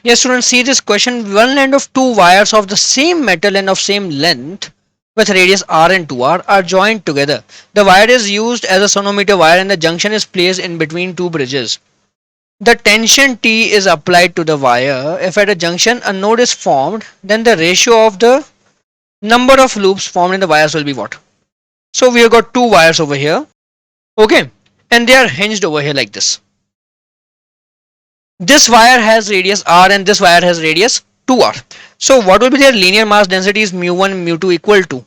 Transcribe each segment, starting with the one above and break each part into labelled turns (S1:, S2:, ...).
S1: Yes, students, see this question. One end of two wires of the same metal and of same length with radius r and 2r are joined together. The wire is used as a sonometer wire and the junction is placed in between two bridges. The tension T is applied to the wire. If at a junction a node is formed, then the ratio of the number of loops formed in the wires will be what? So we have got two wires over here, okay, and they are hinged over here like this. This wire has radius r and this wire has radius 2r. So what will be their linear mass densities mu1 and mu2 equal to?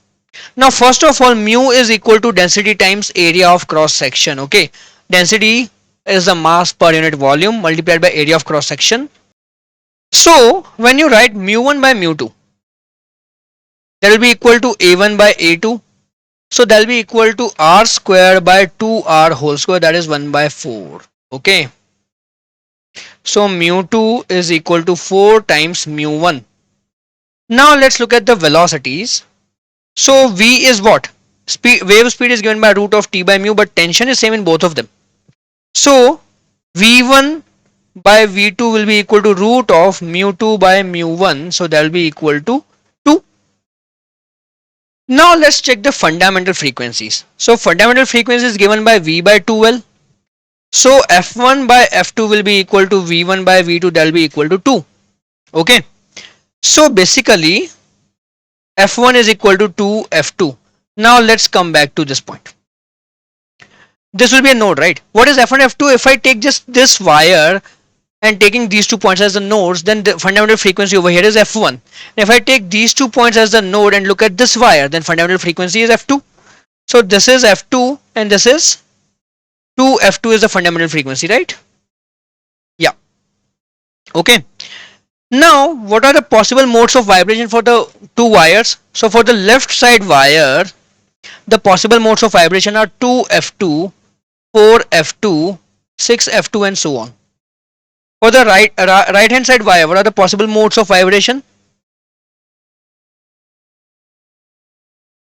S1: Now first of all, mu is equal to density times area of cross section. Okay, density is the mass per unit volume multiplied by area of cross section. So when you write mu1 by mu2, that will be equal to a1 by a2. So that will be equal to r square by 2r whole square, that is 1 by 4. Okay, so mu2 is equal to 4 times mu1. Now let's look at the velocities. So v is what? Wave speed is given by root of t by mu, but tension is same in both of them. So v1 by v2 will be equal to root of mu2 by mu1. So that will be equal to 2. Now let's check the fundamental frequencies. So fundamental frequency is given by v by 2l. So f1 by f2 will be equal to v1 by v2, that will be equal to 2. Okay. So basically f1 is equal to 2 f2. Now let's come back to this point. This will be a node, right? What is f1 f2? If I take just this wire and taking these 2 points as the nodes, then the fundamental frequency over here is f1. And if I take these 2 points as the node and look at this wire, then fundamental frequency is f2. So this is f2 and this is 2 f2 is the fundamental frequency, right? Yeah. Okay. Now what are the possible modes of vibration for the two wires? So for the left side wire, the possible modes of vibration are 2 f2, 4 f2, 6 f2 and so on. For the right hand side wire, what are the possible modes of vibration?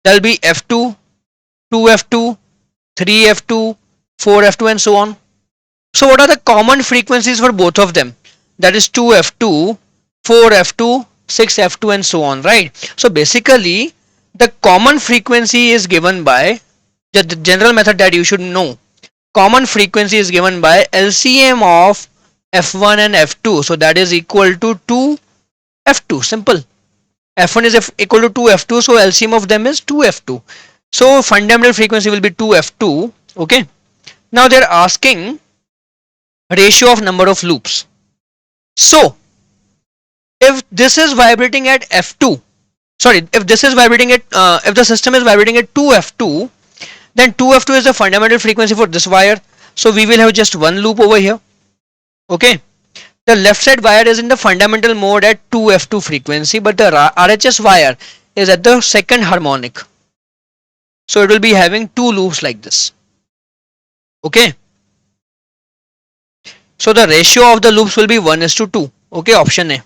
S1: There will be f2, 2 f2, 3 f2, 4 f2 and so on. So what are the common frequencies for both of them? That is 2 f2, 4 f2, 6 f2 and so on, right? So basically the common frequency is given by the general method that you should know. Common frequency is given by LCM of f1 and f2. So that is equal to 2 f2. Simple. f1 is equal to 2 f2. So LCM of them is 2 f2. So fundamental frequency will be 2 f2. Okay. Now they are asking ratio of number of loops. So if this is vibrating at f2, sorry, if this is vibrating at if the system is vibrating at 2 f2, then 2 f2 is the fundamental frequency for this wire. So we will have just one loop over here. Okay, the left side wire is in the fundamental mode at 2 f2 frequency, but the RHS wire is at the second harmonic. So it will be having two loops like this. Okay, so the ratio of the loops will be 1:2. Okay, option A.